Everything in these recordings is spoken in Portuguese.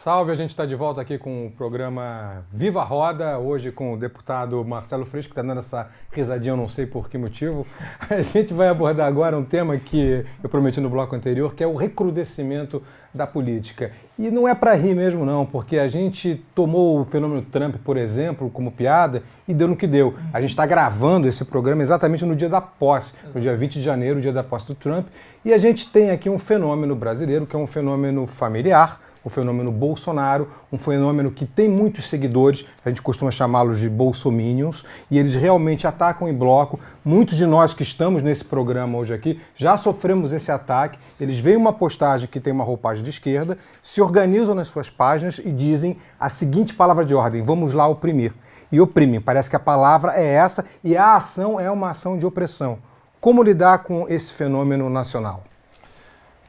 Salve, a gente está de volta aqui com o programa Viva a Roda, hoje com o deputado Marcelo Freixo, que está dando essa risadinha, eu não sei por que motivo. A gente vai abordar agora um tema que eu prometi no bloco anterior, que é o recrudescimento da política. E não é para rir mesmo não, porque a gente tomou o fenômeno Trump, por exemplo, como piada e deu no que deu. A gente está gravando esse programa exatamente no dia da posse, no dia 20 de janeiro, o dia da posse do Trump, e a gente tem aqui um fenômeno brasileiro, que é um fenômeno familiar, o fenômeno Bolsonaro, um fenômeno que tem muitos seguidores, a gente costuma chamá-los de bolsominions, e eles realmente atacam em bloco. Muitos de nós que estamos nesse programa hoje aqui já sofremos esse ataque. Eles veem uma postagem que tem uma roupagem de esquerda, se organizam nas suas páginas e dizem a seguinte palavra de ordem: vamos lá oprimir. E oprimem, parece que a palavra é essa e a ação é uma ação de opressão. Como lidar com esse fenômeno nacional?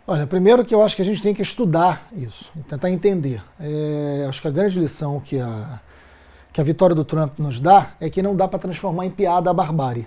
Olha, primeiro que eu acho que a gente tem que estudar isso, tentar entender. Acho que a grande lição que a vitória do Trump nos dá é que não dá para transformar em piada a barbárie,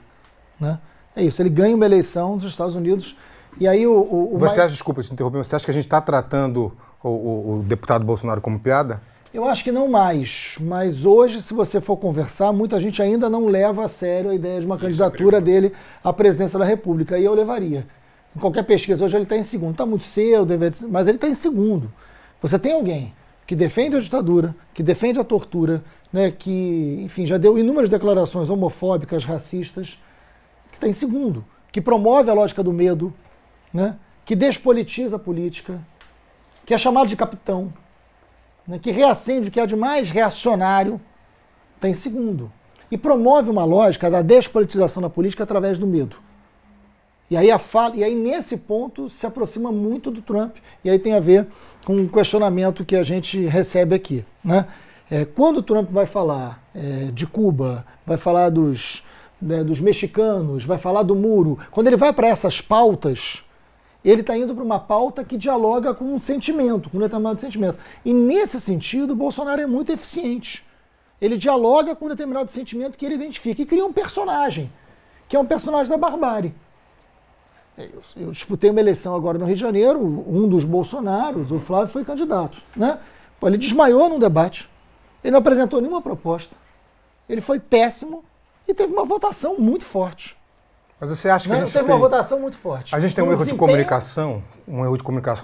né? É isso, ele ganha uma eleição nos Estados Unidos e aí Você acha, desculpa te interromper, você acha que a gente está tratando o deputado Bolsonaro como piada? Eu acho que não mais, mas hoje, se você for conversar, muita gente ainda não leva a sério a ideia de uma candidatura dele à presidência da República, e eu levaria. Em qualquer pesquisa, hoje ele está em segundo. Está muito cedo, mas ele está em segundo. Você tem alguém que defende a ditadura, que defende a tortura, né, que, enfim, já deu inúmeras declarações homofóbicas, racistas, que está em segundo, que promove a lógica do medo, né, que despolitiza a política, que é chamado de capitão, né, que reacende o que há de mais reacionário, está em segundo. E promove uma lógica da despolitização da política através do medo. E aí nesse ponto se aproxima muito do Trump, e aí tem a ver com o questionamento que a gente recebe aqui, né? Quando o Trump vai falar de Cuba, vai falar dos mexicanos, vai falar do muro, quando ele vai para essas pautas, ele está indo para uma pauta que dialoga com um sentimento, com um determinado sentimento. E nesse sentido, o Bolsonaro é muito eficiente. Ele dialoga com um determinado sentimento que ele identifica e cria um personagem, que é um personagem da barbárie. Eu disputei uma eleição agora no Rio de Janeiro, um dos Bolsonaros, o Flávio, foi candidato, né? Ele desmaiou num debate, ele não apresentou nenhuma proposta, ele foi péssimo e teve uma votação muito forte. Mas você acha que a gente teve uma votação muito forte? A gente tem um erro de comunicação,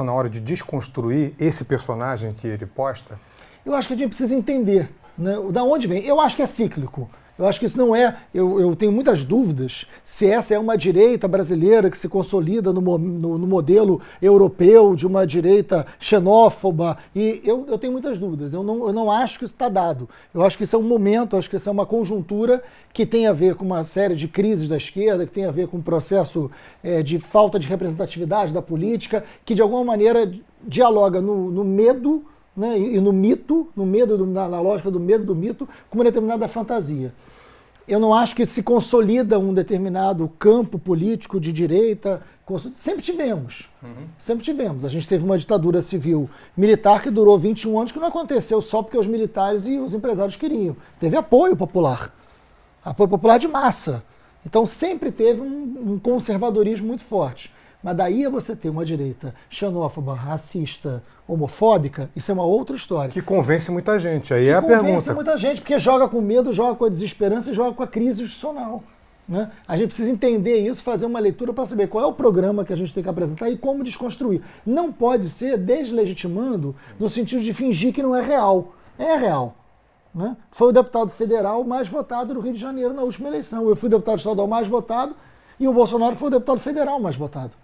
na hora de desconstruir esse personagem que ele posta? Eu acho que a gente precisa entender, né, da onde vem. Eu acho que é cíclico. Eu acho que isso não é... Eu tenho muitas dúvidas se essa é uma direita brasileira que se consolida no modelo europeu de uma direita xenófoba. E eu tenho muitas dúvidas. Eu não acho que isso está dado. Eu acho que isso é um momento, acho que isso é uma conjuntura que tem a ver com uma série de crises da esquerda, que tem a ver com um processo de falta de representatividade da política, que de alguma maneira dialoga no medo, né, e no mito, na lógica do medo do mito, com uma determinada fantasia. Eu não acho que se consolida um determinado campo político de direita. Sempre tivemos. Sempre tivemos. A gente teve uma ditadura civil militar que durou 21 anos, que não aconteceu só porque os militares e os empresários queriam. Teve apoio popular de massa. Então sempre teve um conservadorismo muito forte. Mas daí a você ter uma direita xenófoba, racista, homofóbica, isso é uma outra história. Que convence muita gente, aí é a pergunta. Convence muita gente, porque joga com medo, joga com a desesperança e joga com a crise institucional, né? A gente precisa entender isso, fazer uma leitura para saber qual é o programa que a gente tem que apresentar e como desconstruir. Não pode ser deslegitimando no sentido de fingir que não é real. É real, né? Foi o deputado federal mais votado no Rio de Janeiro na última eleição. Eu fui o deputado estadual mais votado e o Bolsonaro foi o deputado federal mais votado.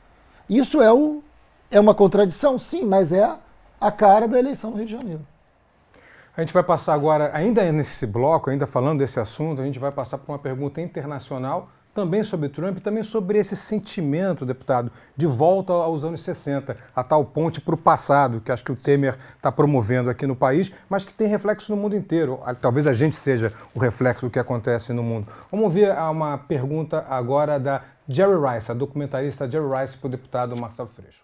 Isso é uma contradição, sim, mas é a cara da eleição no Rio de Janeiro. A gente vai passar agora, ainda nesse bloco, ainda falando desse assunto, a gente vai passar por uma pergunta internacional, também sobre Trump, e também sobre esse sentimento, deputado, de volta aos anos 60, a tal ponte para o passado, que acho que o Temer está promovendo aqui no país, mas que tem reflexos no mundo inteiro. Talvez a gente seja o reflexo do que acontece no mundo. Vamos ouvir uma pergunta agora da Jerry Rice, a documentarista Jerry Rice, para o deputado Marcelo Freixo.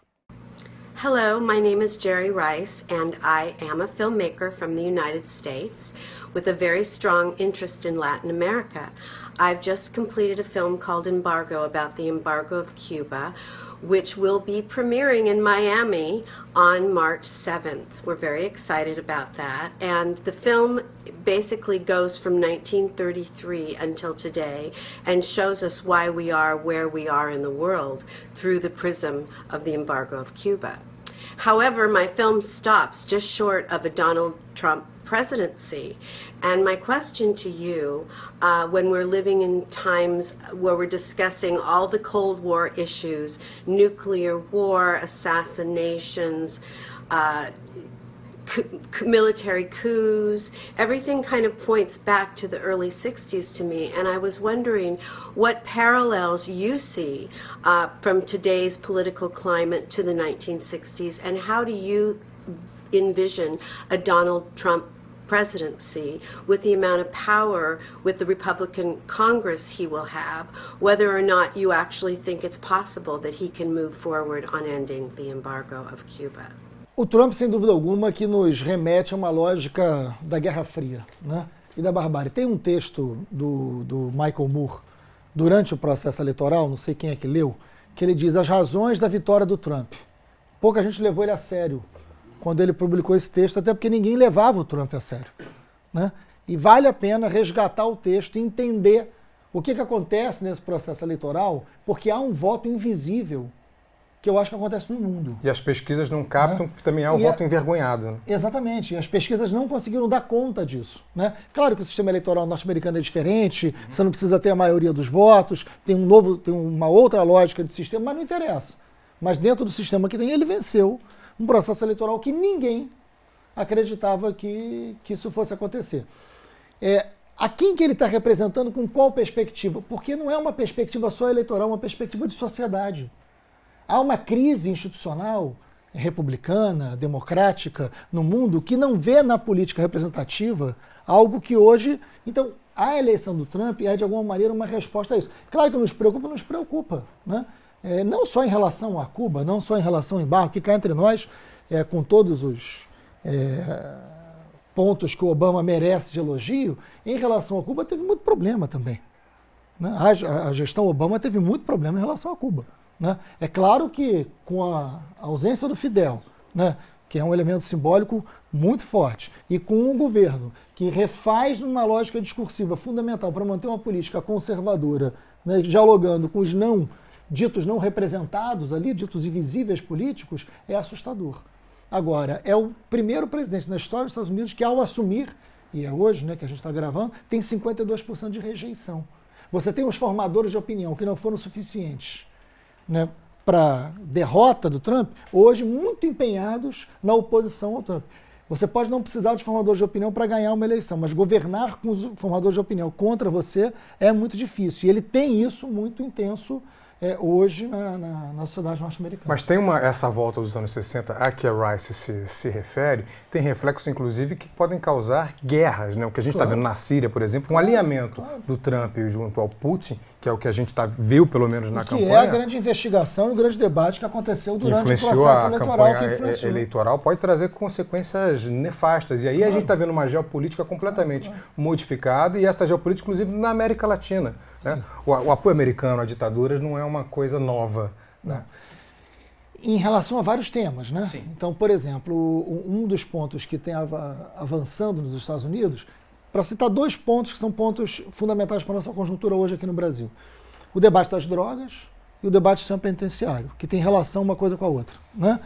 Hello, my name is Jerry Rice, and I am a filmmaker from the United States with a very strong interest in Latin America. I've just completed a film called Embargo about the embargo of Cuba, which will be premiering in Miami on March 7th. We're very excited about that. And the film basically goes from 1933 until today and shows us why we are where we are in the world through the prism of the embargo of Cuba. However, my film stops just short of a Donald Trump presidency. And my question to you, when we're living in times where we're discussing all the Cold War issues, nuclear war, assassinations, military coups, everything kind of points back to the early 60s to me. And I was wondering what parallels you see from today's political climate to the 1960s, and how do you envision a Donald Trump presidency with the amount of power with the Republican Congress he will have, whether or not you actually think it's possible that he can move forward on ending the embargo of Cuba. O Trump, sem dúvida alguma, que nos remete a uma lógica da Guerra Fria, né? E da barbárie. Tem um texto do Michael Moore, durante o processo eleitoral, não sei quem é que leu, que ele diz as razões da vitória do Trump. Pouca gente levou ele a sério quando ele publicou esse texto, até porque ninguém levava o Trump a sério, né? E vale a pena resgatar o texto e entender o que acontece nesse processo eleitoral, porque há um voto invisível que eu acho que acontece no mundo. E as pesquisas não captam, porque também há o voto envergonhado. Né? Exatamente, as pesquisas não conseguiram dar conta disso, né? Claro que o sistema eleitoral norte-americano é diferente, você não precisa ter a maioria dos votos, tem uma outra lógica de sistema, mas não interessa. Mas dentro do sistema que tem, ele venceu um processo eleitoral que ninguém acreditava que isso fosse acontecer. A quem que ele está representando, com qual perspectiva? Porque não é uma perspectiva só eleitoral, é uma perspectiva de sociedade. Há uma crise institucional republicana, democrática, no mundo, que não vê na política representativa algo que hoje... Então, a eleição do Trump é, de alguma maneira, uma resposta a isso. Claro que nos preocupa, né? Não só em relação a Cuba, não só em relação ao embargo, que cá entre nós, com todos os pontos que o Obama merece de elogio, em relação a Cuba teve muito problema também, né? A gestão Obama teve muito problema em relação a Cuba, né? É claro que com a ausência do Fidel, né, que é um elemento simbólico muito forte, e com um governo que refaz uma lógica discursiva fundamental para manter uma política conservadora, né, dialogando com os ditos não representados ali, ditos invisíveis políticos, é assustador. Agora, é o primeiro presidente na história dos Estados Unidos que, ao assumir, e é hoje, né, que a gente está gravando, tem 52% de rejeição. Você tem os formadores de opinião que não foram suficientes, né, para derrota do Trump, hoje muito empenhados na oposição ao Trump. Você pode não precisar de formadores de opinião para ganhar uma eleição, mas governar com os formadores de opinião contra você é muito difícil. E ele tem isso muito intenso hoje na sociedade norte-americana. Mas tem essa volta dos anos 60 a que a Rice se refere, tem reflexos, inclusive, que podem causar guerras, né? O que a gente está vendo na Síria, por exemplo, um alinhamento do Trump junto ao Putin, que é o que a gente viu, pelo menos, na campanha. Que é a grande investigação e o grande debate que aconteceu durante o processo eleitoral. Que influenciou. Eleitoral pode trazer consequências nefastas. E aí a gente está vendo uma geopolítica completamente modificada, e essa geopolítica, inclusive, na América Latina. Né? O apoio americano a ditaduras não é uma coisa nova. Né? Em relação a vários temas, né? Sim. Então, por exemplo, um dos pontos que tem avançando nos Estados Unidos, para citar dois pontos que são pontos fundamentais para a nossa conjuntura hoje aqui no Brasil. O debate das drogas e o debate do sistema penitenciário, que tem relação uma coisa com a outra. Né?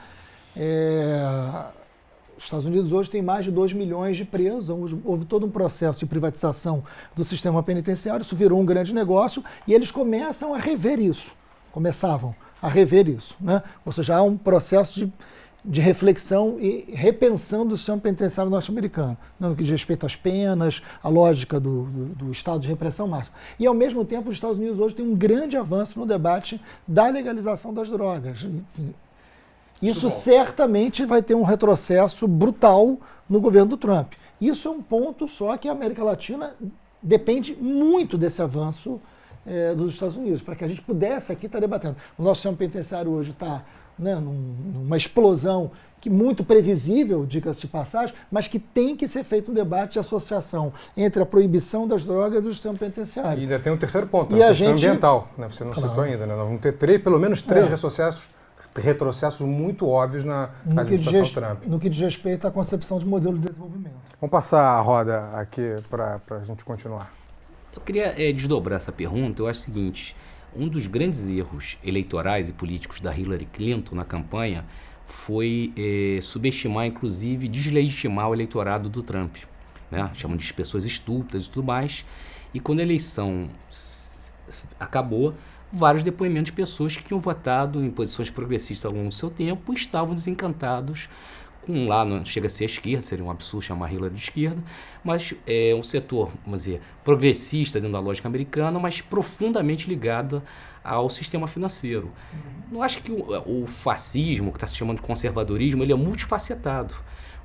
Os Estados Unidos hoje tem mais de 2 milhões de presos, houve todo um processo de privatização do sistema penitenciário, isso virou um grande negócio e eles começavam a rever isso. Né? Ou seja, há um processo de reflexão e repensando o sistema penitenciário norte-americano, no que diz respeito às penas, a lógica do estado de repressão máxima. E, ao mesmo tempo, os Estados Unidos hoje têm um grande avanço no debate da legalização das drogas. Enfim, isso certamente vai ter um retrocesso brutal no governo do Trump. Isso é um ponto só que a América Latina depende muito desse avanço dos Estados Unidos, para que a gente pudesse aqui estar debatendo. O nosso sistema penitenciário hoje está né, numa explosão muito previsível, diga-se de passagem, mas que tem que ser feito um debate de associação entre a proibição das drogas e o sistema penitenciário. E ainda tem um terceiro ponto, e a questão ambiental, né? Você não citou ainda, né? Nós vamos ter pelo menos três retrocessos muito óbvios na administração Trump. No que diz respeito à concepção de modelo de desenvolvimento. Vamos passar a roda aqui para a gente continuar. Eu queria desdobrar essa pergunta. Eu acho o seguinte, um dos grandes erros eleitorais e políticos da Hillary Clinton na campanha foi subestimar, inclusive, deslegitimar o eleitorado do Trump, né? Chamam de pessoas estúpidas e tudo mais. E quando a eleição acabou, vários depoimentos de pessoas que tinham votado em posições progressistas ao longo do seu tempo estavam desencantados com, lá não chega a ser a esquerda, seria um absurdo chamar Hillary de esquerda, mas é um setor, vamos dizer, progressista dentro da lógica americana, mas profundamente ligado ao sistema financeiro. Não acho que o fascismo, que está se chamando de conservadorismo, ele é multifacetado.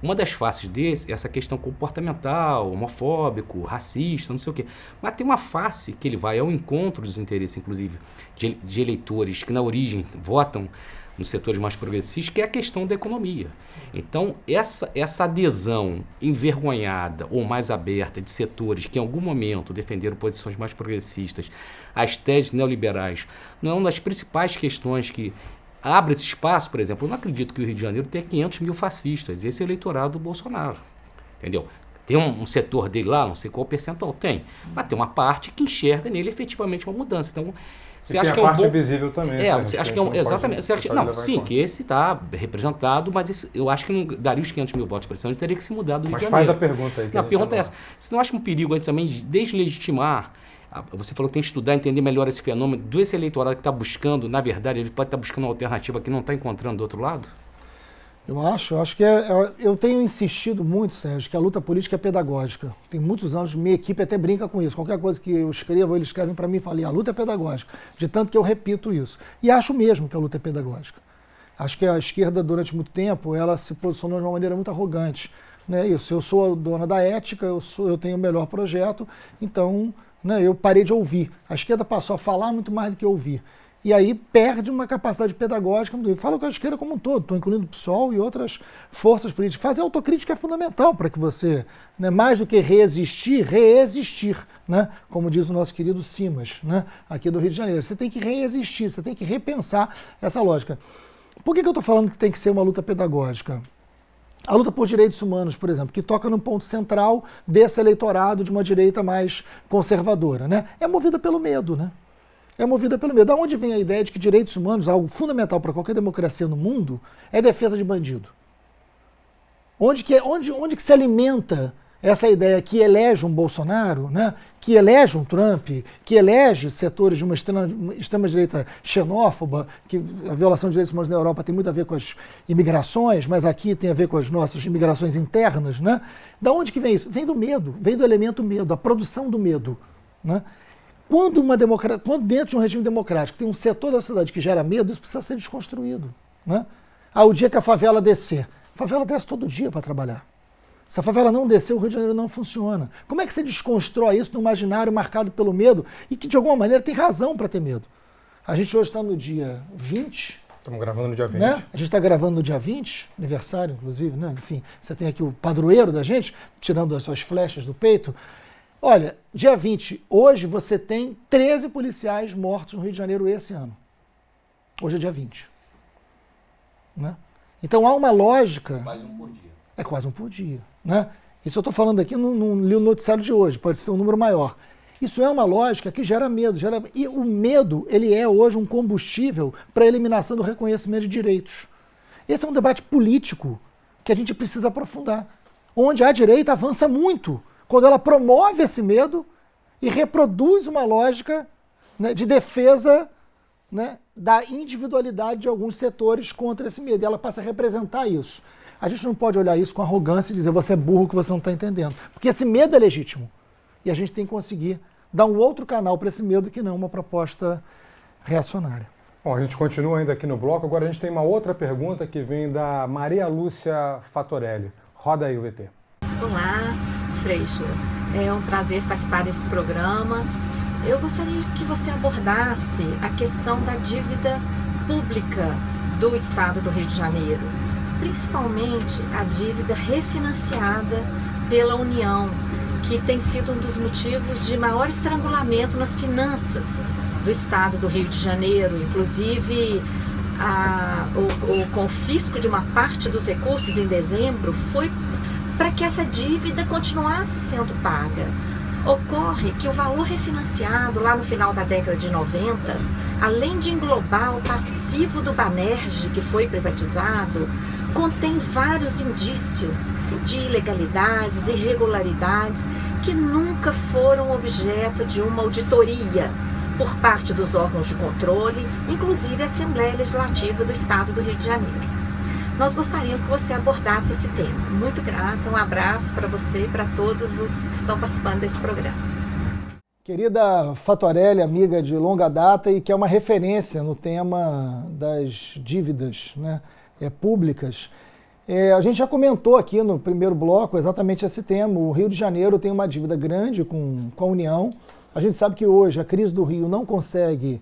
Uma das faces desse é essa questão comportamental, homofóbico, racista, não sei o quê. Mas tem uma face que ele vai ao encontro dos interesses, inclusive, de eleitores que na origem votam nos setores mais progressistas, que é a questão da economia. Então, essa adesão envergonhada ou mais aberta de setores que em algum momento defenderam posições mais progressistas às teses neoliberais, não é uma das principais questões que abre esse espaço. Por exemplo, eu não acredito que o Rio de Janeiro tenha 500 mil fascistas. Esse é o eleitorado do Bolsonaro, entendeu? Tem um setor dele lá, não sei qual percentual tem, mas tem uma parte que enxerga nele efetivamente uma mudança. Então, você acha que é um parte visível também. Você acha que é um... Exatamente. Sim, que esse está representado, mas eu acho que não daria os 500 mil votos para ele teria que se mudar do Rio de Janeiro. Mas faz a pergunta aí. A pergunta é essa. Você não acha um perigo aí também de deslegitimar? Você falou que tem que estudar, entender melhor esse fenômeno desse eleitorado que está buscando, na verdade, ele pode estar buscando uma alternativa que não está encontrando do outro lado? Eu acho que eu tenho insistido muito, Sérgio, que a luta política é pedagógica. Tem muitos anos, minha equipe até brinca com isso. Qualquer coisa que eu escrevo, eles escrevem para mim e falam, a luta é pedagógica. De tanto que eu repito isso. E acho mesmo que a luta é pedagógica. Acho que a esquerda, durante muito tempo, ela se posicionou de uma maneira muito arrogante. Né? Eu sou a dona da ética, eu tenho o melhor projeto, então, né, eu parei de ouvir. A esquerda passou a falar muito mais do que ouvir. E aí perde uma capacidade pedagógica. Falo com a esquerda como um todo, estou incluindo o PSOL e outras forças políticas. Fazer autocrítica é fundamental para que você, né, mais do que reexistir, né, como diz o nosso querido Simas, né, aqui do Rio de Janeiro. Você tem que reexistir, você tem que repensar essa lógica. Por que eu estou falando que tem que ser uma luta pedagógica? A luta por direitos humanos, por exemplo, que toca num ponto central desse eleitorado de uma direita mais conservadora, né, é movida pelo medo, né? É movida pelo medo. Da onde vem a ideia de que direitos humanos, algo fundamental para qualquer democracia no mundo, é defesa de bandido? Onde que se alimenta essa ideia que elege um Bolsonaro, né? Que elege um Trump, que elege setores de uma extrema-direita xenófoba, que a violação de direitos humanos na Europa tem muito a ver com as imigrações, mas aqui tem a ver com as nossas imigrações internas, né? Da onde que vem isso? Vem do medo, vem do elemento medo, a produção do medo, né? Quando dentro de um regime democrático tem um setor da sociedade que gera medo, isso precisa ser desconstruído, né? O dia que a favela descer, a favela desce todo dia para trabalhar. Se a favela não descer, o Rio de Janeiro não funciona. Como é que você desconstrói isso no imaginário marcado pelo medo e que de alguma maneira tem razão para ter medo? A gente hoje está no dia 20. Estamos gravando no dia 20. Né? A gente está gravando no dia 20, aniversário inclusive, né? Enfim, você tem aqui o padroeiro da gente, tirando as suas flechas do peito. Olha, dia 20, hoje você tem 13 policiais mortos no Rio de Janeiro esse ano. Hoje é dia 20. Né? Então há uma lógica... Quase um por dia. É quase um por dia. Né? Isso eu estou falando aqui, não li o noticiário de hoje, pode ser um número maior. Isso é uma lógica que gera medo. E o medo, ele é hoje um combustível para a eliminação do reconhecimento de direitos. Esse é um debate político que a gente precisa aprofundar. Onde a direita avança muito quando ela promove esse medo e reproduz uma lógica, né, de defesa, né, da individualidade de alguns setores contra esse medo. E ela passa a representar isso. A gente não pode olhar isso com arrogância e dizer você é burro que você não está entendendo. Porque esse medo é legítimo. E a gente tem que conseguir dar um outro canal para esse medo que não uma proposta reacionária. Bom, a gente continua ainda aqui no bloco. Agora a gente tem uma outra pergunta que vem da Maria Lúcia Fatorelli. Roda aí o VT. Olá, Freixo. É um prazer participar desse programa. Eu gostaria que você abordasse a questão da dívida pública do Estado do Rio de Janeiro, principalmente a dívida refinanciada pela União, que tem sido um dos motivos de maior estrangulamento nas finanças do Estado do Rio de Janeiro, inclusive o confisco de uma parte dos recursos em dezembro foi para que essa dívida continuasse sendo paga. Ocorre que o valor refinanciado lá no final da década de 90, além de englobar o passivo do Banerj, que foi privatizado, contém vários indícios de ilegalidades, irregularidades, que nunca foram objeto de uma auditoria por parte dos órgãos de controle, inclusive a Assembleia Legislativa do Estado do Rio de Janeiro. Nós gostaríamos que você abordasse esse tema. Muito grata, um abraço para você e para todos os que estão participando desse programa. Querida Fatorelli, amiga de longa data e que é uma referência no tema das dívidas, né, públicas. A gente já comentou aqui no primeiro bloco exatamente esse tema. O Rio de Janeiro tem uma dívida grande com a União. A gente sabe que hoje a crise do Rio não consegue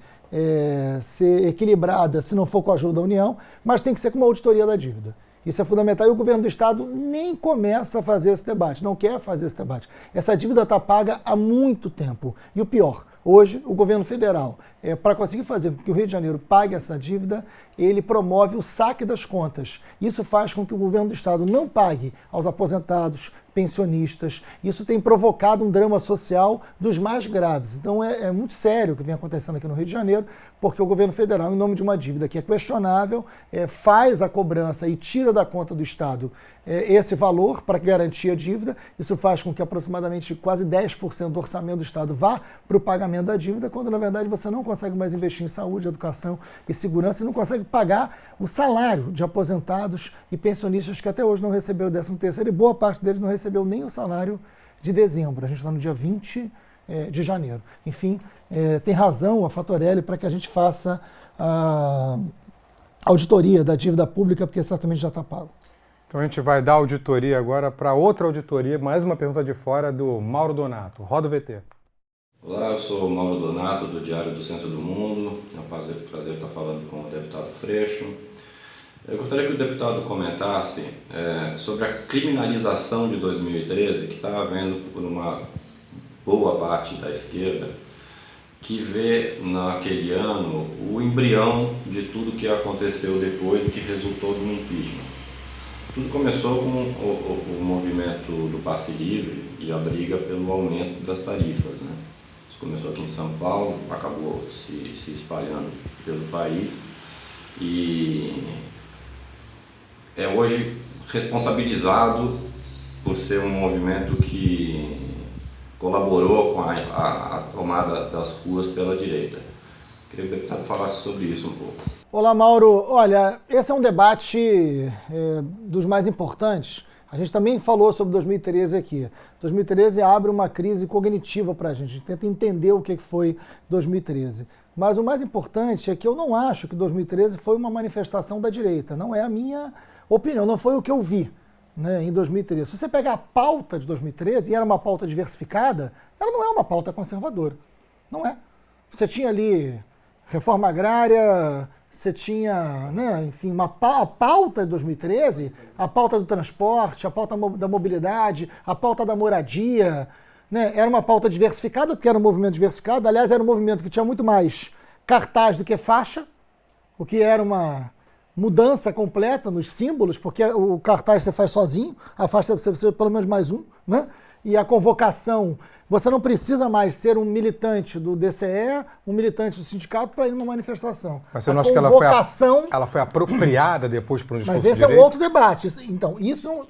ser equilibrada se não for com a ajuda da União, mas tem que ser com uma auditoria da dívida. Isso é fundamental e o governo do Estado nem começa a fazer esse debate, não quer fazer esse debate. Essa dívida está paga há muito tempo. E o pior, hoje o governo federal, para conseguir fazer com que o Rio de Janeiro pague essa dívida, ele promove o saque das contas. Isso faz com que o governo do Estado não pague aos aposentados, pensionistas. Isso tem provocado um drama social dos mais graves. Então é muito sério o que vem acontecendo aqui no Rio de Janeiro, porque o governo federal, em nome de uma dívida que é questionável, faz a cobrança e tira da conta do Estado esse valor para garantir a dívida. Isso faz com que aproximadamente quase 10% do orçamento do Estado vá para o pagamento da dívida, quando na verdade você não consegue mais investir em saúde, educação e segurança e não consegue pagar o salário de aposentados e pensionistas que até hoje não receberam o 13º e boa parte deles não recebeu nem o salário de dezembro. A gente está no dia 20 de janeiro. Enfim, tem razão a Fatorelli para que a gente faça a auditoria da dívida pública, porque certamente já está pago. Então a gente vai dar auditoria agora para outra auditoria, mais uma pergunta de fora do Mauro Donato. Roda o VT. Olá, eu sou o Mauro Donato, do Diário do Centro do Mundo. É um prazer estar falando com o deputado Freixo. Eu gostaria que o deputado comentasse sobre a criminalização de 2013, que está havendo por uma boa parte da esquerda, que vê naquele ano o embrião de tudo que aconteceu depois e que resultou no impeachment. Tudo começou com o movimento do passe livre e a briga pelo aumento das tarifas, né? Isso começou aqui em São Paulo, acabou se espalhando pelo país e é hoje responsabilizado por ser um movimento que colaborou com a tomada das ruas pela direita. Queria que o deputado falasse sobre isso um pouco. Olá, Mauro. Olha, esse é um debate dos mais importantes. A gente também falou sobre 2013 aqui. 2013 abre uma crise cognitiva para a gente tenta entender o que foi 2013. Mas o mais importante é que eu não acho que 2013 foi uma manifestação da direita. Não é a minha opinião, não foi o que eu vi, né, em 2013. Se você pegar a pauta de 2013, e era uma pauta diversificada, ela não é uma pauta conservadora. Não é. Você tinha ali reforma agrária, você tinha, né, enfim, a pauta de 2013, a pauta do transporte, a pauta da mobilidade, a pauta da moradia, né, era uma pauta diversificada, porque era um movimento diversificado. Aliás, era um movimento que tinha muito mais cartaz do que faixa, o que era uma mudança completa nos símbolos, porque o cartaz você faz sozinho, a faixa você precisa pelo menos mais um, né? E a convocação, você não precisa mais ser um militante do DCE, um militante do sindicato para ir numa manifestação. Mas você não acha que ela foi apropriada depois para um discurso Mas esse de direita? É um outro debate. Então,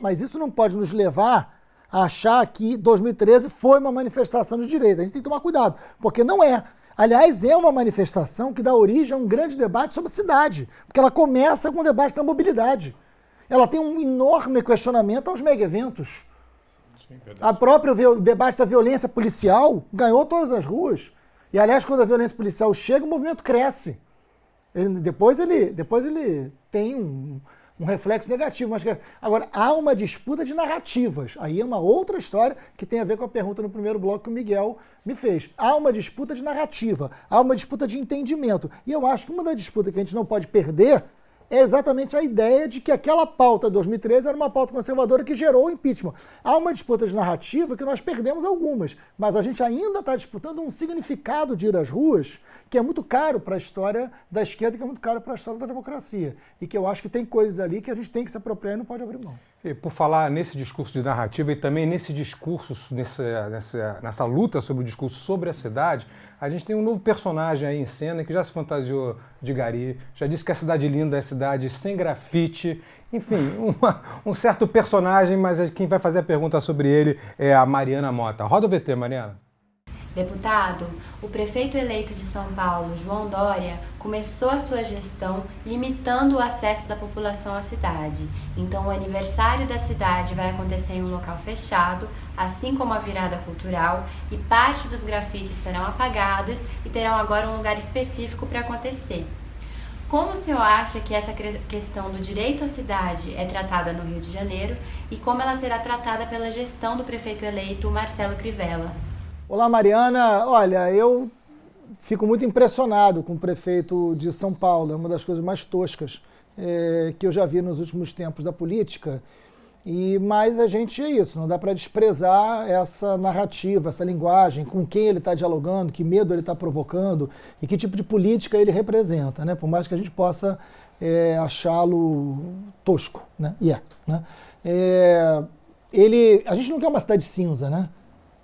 mas isso não pode nos levar a achar que 2013 foi uma manifestação de direita. A gente tem que tomar cuidado, porque não é. Aliás, é uma manifestação que dá origem a um grande debate sobre cidade, porque ela começa com o debate da mobilidade. Ela tem um enorme questionamento aos mega-eventos. O debate da violência policial ganhou todas as ruas. E, aliás, quando a violência policial chega, o movimento cresce. Depois ele tem um reflexo negativo. Mas, agora, há uma disputa de narrativas. Aí é uma outra história que tem a ver com a pergunta no primeiro bloco que o Miguel me fez. Há uma disputa de narrativa, há uma disputa de entendimento. E eu acho que uma das disputas que a gente não pode perder é exatamente a ideia de que aquela pauta de 2013 era uma pauta conservadora que gerou o impeachment. Há uma disputa de narrativa que nós perdemos algumas, mas a gente ainda está disputando um significado de ir às ruas que é muito caro para a história da esquerda, que é muito caro para a história da democracia. E que eu acho que tem coisas ali que a gente tem que se apropriar e não pode abrir mão. E por falar nesse discurso de narrativa e também nesse discurso, nessa luta sobre o discurso sobre a cidade, a gente tem um novo personagem aí em cena que já se fantasiou de gari, já disse que a cidade linda é a cidade sem grafite. Enfim, um certo personagem, mas quem vai fazer a pergunta sobre ele é a Mariana Mota. Roda o VT, Mariana. Deputado, o prefeito eleito de São Paulo, João Dória, começou a sua gestão limitando o acesso da população à cidade. Então, o aniversário da cidade vai acontecer em um local fechado, assim como a virada cultural, e parte dos grafites serão apagados e terão agora um lugar específico para acontecer. Como o senhor acha que essa questão do direito à cidade é tratada no Rio de Janeiro e como ela será tratada pela gestão do prefeito eleito Marcelo Crivella? Olá, Mariana. Olha, eu fico muito impressionado com o prefeito de São Paulo. É uma das coisas mais toscas que eu já vi nos últimos tempos da política. Mas a gente é isso, não dá para desprezar essa narrativa, essa linguagem, com quem ele está dialogando, que medo ele está provocando e que tipo de política ele representa, né? Por mais que a gente possa achá-lo tosco, né? Né? A gente não quer uma cidade cinza, né?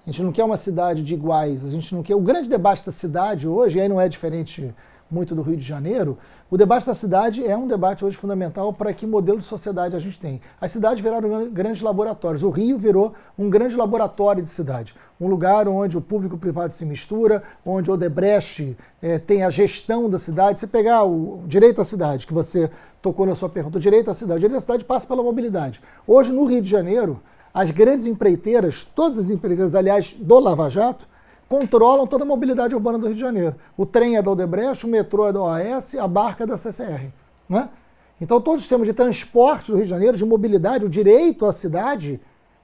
A gente não quer uma cidade de iguais, a gente não quer... O grande debate da cidade hoje, e aí não é diferente muito do Rio de Janeiro, o debate da cidade é um debate hoje fundamental para que modelo de sociedade a gente tem. As cidades viraram grandes laboratórios. O Rio virou um grande laboratório de cidade. Um lugar onde o público e o privado se mistura, onde o Odebrecht tem a gestão da cidade. Se pegar o direito à cidade, que você tocou na sua pergunta, o direito à cidade passa pela mobilidade. Hoje, no Rio de Janeiro, as grandes empreiteiras, todas as empreiteiras, aliás, do Lava Jato, controlam toda a mobilidade urbana do Rio de Janeiro. O trem é da Odebrecht, o metrô é da OAS, a barca é da CCR. Né? Então, todo o sistema de transporte do Rio de Janeiro, de mobilidade, o direito à cidade,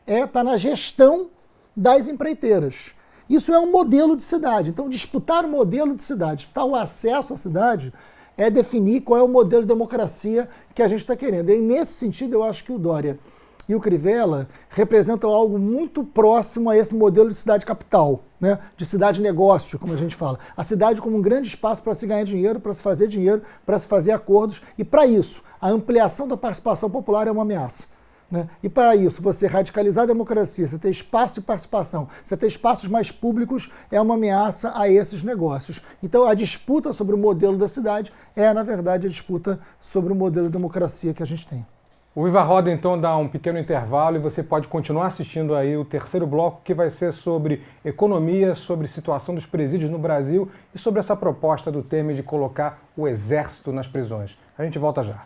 está na gestão das empreiteiras. Isso é um modelo de cidade. Então, disputar o modelo de cidade, disputar o acesso à cidade, é definir qual é o modelo de democracia que a gente está querendo. E, nesse sentido, eu acho que o Dória e o Crivella representam algo muito próximo a esse modelo de cidade-capital, né? De cidade-negócio, como a gente fala. A cidade como um grande espaço para se ganhar dinheiro, para se fazer dinheiro, para se fazer acordos. E para isso, a ampliação da participação popular é uma ameaça. Né? E para isso, você radicalizar a democracia, você ter espaço de participação, você ter espaços mais públicos, é uma ameaça a esses negócios. Então, a disputa sobre o modelo da cidade é, na verdade, a disputa sobre o modelo de democracia que a gente tem. O Viva Roda, então, dá um pequeno intervalo e você pode continuar assistindo aí o terceiro bloco, que vai ser sobre economia, sobre situação dos presídios no Brasil e sobre essa proposta do Temer de colocar o exército nas prisões. A gente volta já.